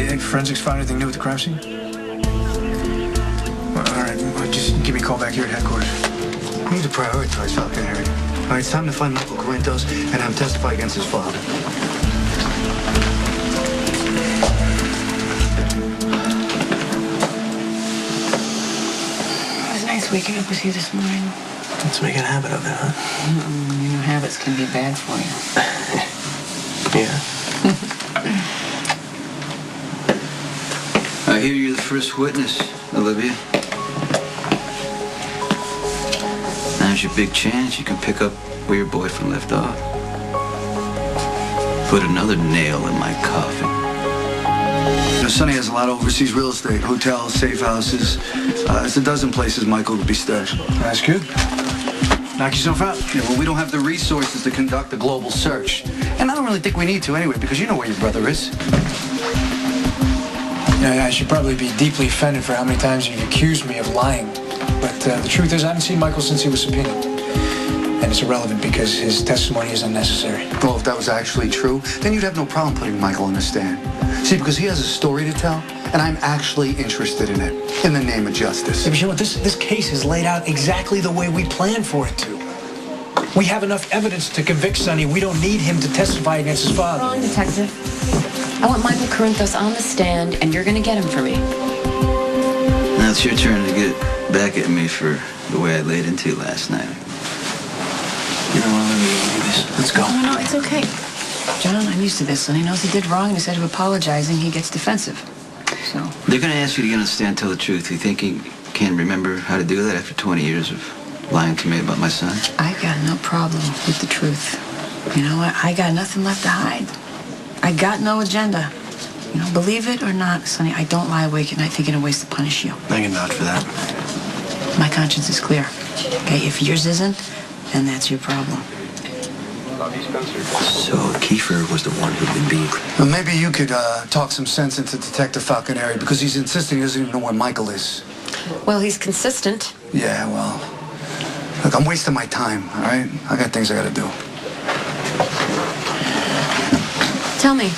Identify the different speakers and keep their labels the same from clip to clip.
Speaker 1: Forensics find anything new at the crime scene? Well, all right, well, just give me a call back here at headquarters.
Speaker 2: We need to prioritize Falcon Harry. All right, it's time to find Michael Corinthos and have him testify against his father.
Speaker 3: It was nice waking up with you this morning.
Speaker 4: Let's make a habit of it, huh?
Speaker 3: You know, habits can be bad for you.
Speaker 4: Yeah.
Speaker 5: I hear you're the first witness, Olivia. Now's your big chance. You can pick up where your boyfriend left off. Put another nail in my coffin.
Speaker 2: You know, Sonny has a lot of overseas real estate, hotels, safe houses. It's a dozen places Michael would be stashed.
Speaker 1: That's good. Knock yourself out.
Speaker 2: Yeah, well, we don't have the resources to conduct a global search. And I don't really think we need to anyway, because you know where your brother is.
Speaker 1: Yeah, I should probably be deeply offended for how many times you've accused me of lying. But the truth is, I haven't seen Michael since he was subpoenaed. And it's irrelevant because his testimony is unnecessary.
Speaker 2: Well, if that was actually true, then you'd have no problem putting Michael in the stand. See, because he has a story to tell, and I'm actually interested in it, in the name of justice.
Speaker 1: Yeah, but you know what? This case is laid out exactly the way we planned for it to. We have enough evidence to convict Sonny. We don't need him to testify against his father.
Speaker 6: Wrong, Detective. I want Michael Corinthos on the stand, and you're going to get him for me.
Speaker 5: Now it's your turn to get back at me for the way I laid into you last night.
Speaker 4: You know what, let me do this. Let's go.
Speaker 3: No, it's okay. John, I'm used to this. Sonny knows he did wrong, and instead of apologizing, he gets defensive. So.
Speaker 5: They're going to ask you to get on the stand and tell the truth. You think you can remember how to do that after 20 years of lying to me about my son?
Speaker 3: I got no problem with the truth. You know what? I got nothing left to hide. I got no agenda. You know, believe it or not, Sonny, I don't lie awake at night thinking of ways to punish you.
Speaker 4: I can vouch for that.
Speaker 3: My conscience is clear. Okay, if yours isn't, then that's your problem.
Speaker 4: So Kiefer was the one who'd been beat.
Speaker 2: Well, maybe you could talk some sense into Detective Falconeri, because he's insisting he doesn't even know where Michael is.
Speaker 6: Well, he's consistent.
Speaker 2: Yeah, well, look, I'm wasting my time, all right? I got things I gotta do.
Speaker 6: Tell me,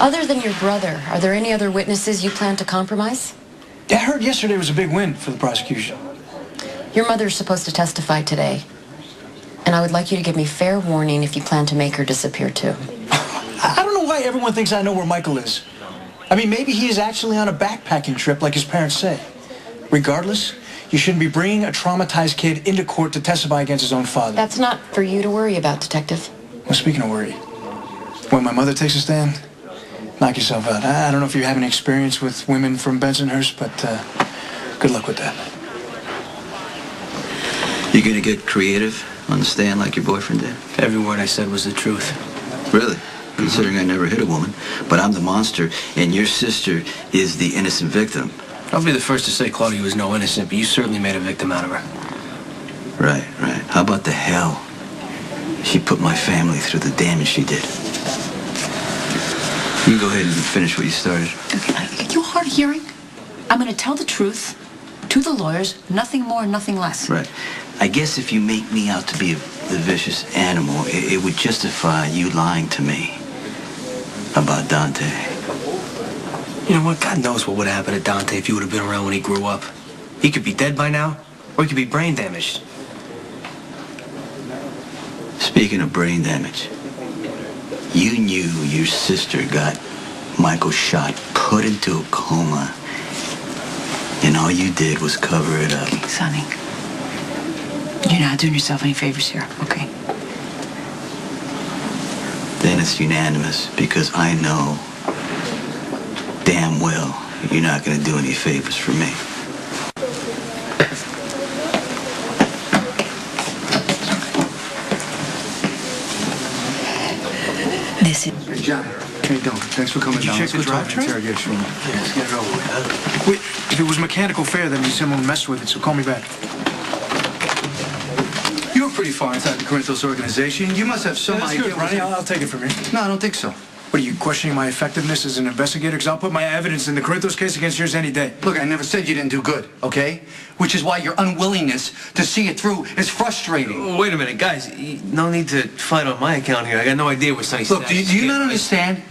Speaker 6: other than your brother, are there any other witnesses you plan to compromise?
Speaker 1: Yeah, I heard yesterday was a big win for the prosecution.
Speaker 6: Your mother's supposed to testify today, and I would like you to give me fair warning if you plan to make her disappear too.
Speaker 1: I don't know why everyone thinks I know where Michael is. I mean, maybe he is actually on a backpacking trip like his parents say. Regardless, you shouldn't be bringing a traumatized kid into court to testify against his own father.
Speaker 6: That's not for you to worry about, Detective.
Speaker 1: Well, speaking of worry, when my mother takes a stand, knock yourself out. I don't know if you have any experience with women from Bensonhurst, but good luck with that.
Speaker 5: You going to get creative on the stand like your boyfriend did?
Speaker 4: Every word I said was the truth.
Speaker 5: Really? Considering I never hit a woman, but I'm the monster, and your sister is the innocent victim.
Speaker 4: I'll be the first to say Claudia was no innocent, but you certainly made a victim out of her.
Speaker 5: Right, right. How about the hell she put my family through, the damage she did? You go ahead and finish what you started.
Speaker 3: Okay, are you hard of hearing? I'm going to tell the truth to the lawyers, nothing more, nothing less.
Speaker 5: Right. I guess if you make me out to be the vicious animal, it would justify you lying to me about Dante.
Speaker 4: You know what? God knows what would happen to Dante if he would have been around when he grew up. He could be dead by now, or he could be brain damaged.
Speaker 5: Speaking of brain damage, you knew your sister got Michael shot, put into a coma, and all you did was cover it up.
Speaker 3: Okay, Sonny. You're not doing yourself any favors here, okay?
Speaker 5: Then it's unanimous, because I know damn well you're not going to do any favors for me.
Speaker 3: This is...
Speaker 2: Hey, John. How you doing? Thanks for coming down.
Speaker 1: Did you check the drive train?
Speaker 2: Interrogation room.
Speaker 4: Yeah, let's get it over with, huh?
Speaker 1: Wait, if it was mechanical fair, that means someone messed with it, so call me back.
Speaker 2: You were pretty far inside the Corinthos organization. You must have some
Speaker 1: That's
Speaker 2: idea.
Speaker 1: good, Ronnie. I'll take it from here.
Speaker 2: No, I don't think so.
Speaker 1: What, are you questioning my effectiveness as an investigator? Because I'll put my evidence in the Corinthos case against yours any day.
Speaker 2: Look, I never said you didn't do good, okay? Which is why your unwillingness to see it through is frustrating.
Speaker 4: Oh, wait a minute, guys. No need to fight on my account here. I got no idea where Sonny's
Speaker 2: Look, do you not understand?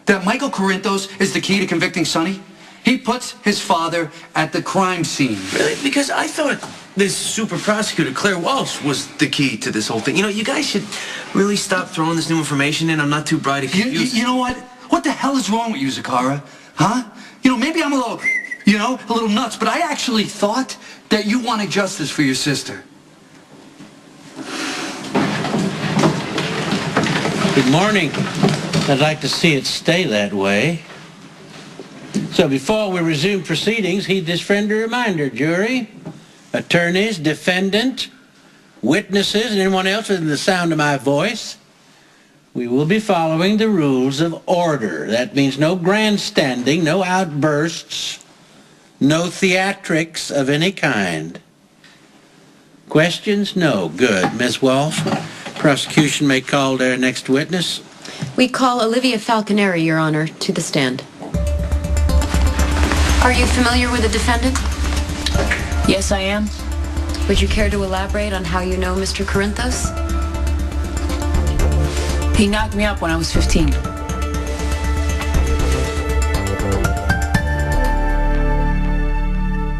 Speaker 2: that Michael Corinthos is the key to convicting Sonny? He puts his father at the crime scene.
Speaker 4: Really? Because I thought this super prosecutor, Claire Walsh, was the key to this whole thing. You know, you guys should really stop throwing this new information in. I'm not too bright and confused.
Speaker 2: You know what? What the hell is wrong with you, Zakara? Huh? You know, maybe I'm a little nuts, but I actually thought that you wanted justice for your sister.
Speaker 7: Good morning. I'd like to see it stay that way. So before we resume proceedings, heed this friendly reminder, jury, attorneys, defendant, witnesses, and anyone else within the sound of my voice. We will be following the rules of order. That means no grandstanding, no outbursts, no theatrics of any kind. Questions? No. Good. Ms. Walsh, prosecution may call their next witness.
Speaker 6: We call Olivia Falconeri, Your Honor, to the stand. Are you familiar with the defendant?
Speaker 3: Yes, I am.
Speaker 6: Would you care to elaborate on how you know Mr. Corinthos?
Speaker 3: He knocked me up when I was 15.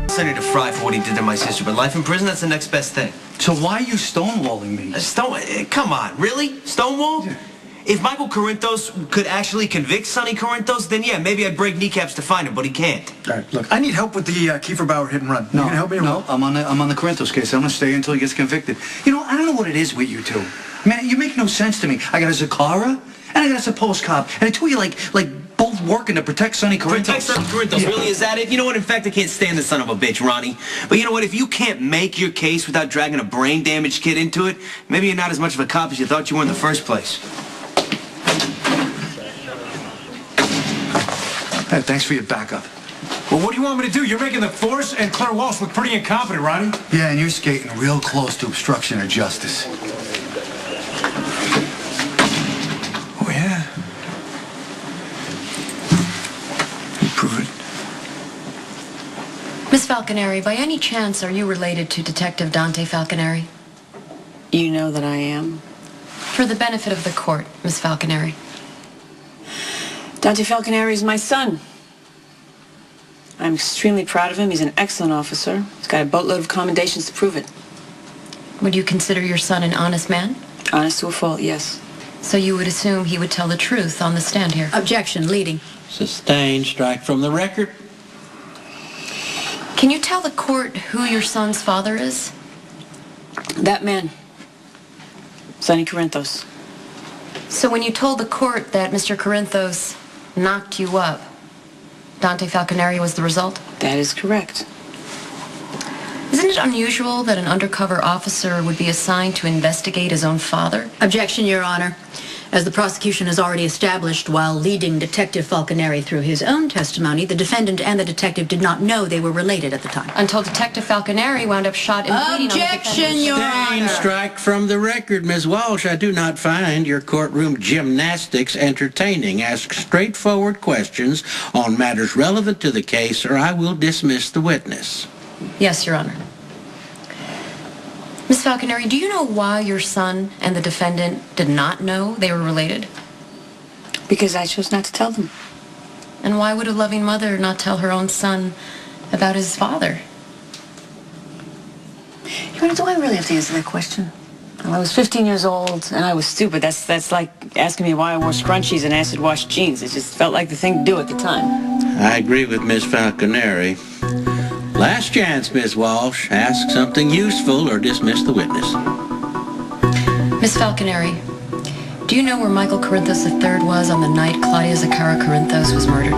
Speaker 4: Sonny to fry for what he did to my sister, but life in prison, that's the next best thing.
Speaker 2: So why are you stonewalling me?
Speaker 4: Come on, really? Stonewall? Yeah. If Michael Corinthos could actually convict Sonny Corinthos, then yeah, maybe I'd break kneecaps to find him, but he can't.
Speaker 1: All right, look, I need help with the Kiefer Bauer hit and run.
Speaker 2: No,
Speaker 1: you gonna help me?
Speaker 2: No, I'm on the Corinthos case. I'm gonna stay until he gets convicted. You know, I don't know what it is with you two. Man, you make no sense to me. I got a Zakara and I got a supposed cop, and the two of you like both working to protect Sonny Corinthos.
Speaker 4: Protect Sonny Corinthos, yeah. Really? Is that it? You know what? In fact, I can't stand the son of a bitch, Ronnie. But you know what? If you can't make your case without dragging a brain-damaged kid into it, maybe you're not as much of a cop as you thought you were in the first place.
Speaker 2: Hey, thanks for your backup.
Speaker 1: Well, what do you want me to do? You're making the force and Claire Walsh look pretty incompetent, Ronnie.
Speaker 2: Yeah, and you're skating real close to obstruction of justice.
Speaker 1: Oh, yeah? You prove it.
Speaker 6: Miss Falconeri, by any chance, are you related to Detective Dante Falconeri?
Speaker 3: You know that I am.
Speaker 6: For the benefit of the court, Miss Falconeri.
Speaker 3: Dante Falconeri is my son. I'm extremely proud of him. He's an excellent officer. He's got a boatload of commendations to prove it.
Speaker 6: Would you consider your son an honest man?
Speaker 3: Honest to a fault, yes.
Speaker 6: So you would assume he would tell the truth on the stand here?
Speaker 3: Objection, leading.
Speaker 7: Sustained. Strike from the record.
Speaker 6: Can you tell the court who your son's father is?
Speaker 3: That man. Sonny Corinthos.
Speaker 6: So when you told the court that Mr. Corinthos knocked you up, Dante Falconeri was the result?
Speaker 3: That is correct.
Speaker 6: Isn't it unusual that an undercover officer would be assigned to investigate his own father?
Speaker 8: Objection, Your Honor. As the prosecution has already established, while leading Detective Falconeri through his own testimony, the defendant and the detective did not know they were related at the time.
Speaker 6: Until Detective Falconeri wound up shot and bleeding on the
Speaker 8: Objection, Your
Speaker 7: Sustained.
Speaker 8: Honor.
Speaker 7: Strike from the record. Ms. Walsh, I do not find your courtroom gymnastics entertaining. Ask straightforward questions on matters relevant to the case, or I will dismiss the witness.
Speaker 6: Yes, Your Honor. Miss Falconeri, do you know why your son and the defendant did not know they were related?
Speaker 3: Because I chose not to tell them.
Speaker 6: And why would a loving mother not tell her own son about his father?
Speaker 3: Your Honor, do I really have to answer that question? Well, I was 15 years old, and I was stupid. That's like asking me why I wore scrunchies and acid-wash jeans. It just felt like the thing to do at the time.
Speaker 7: I agree with Ms. Falconeri. Last chance, Ms. Walsh. Ask something useful or dismiss the witness.
Speaker 6: Miss Falconeri, do you know where Michael Corinthos III was on the night Claudia Zakara Corinthos was murdered?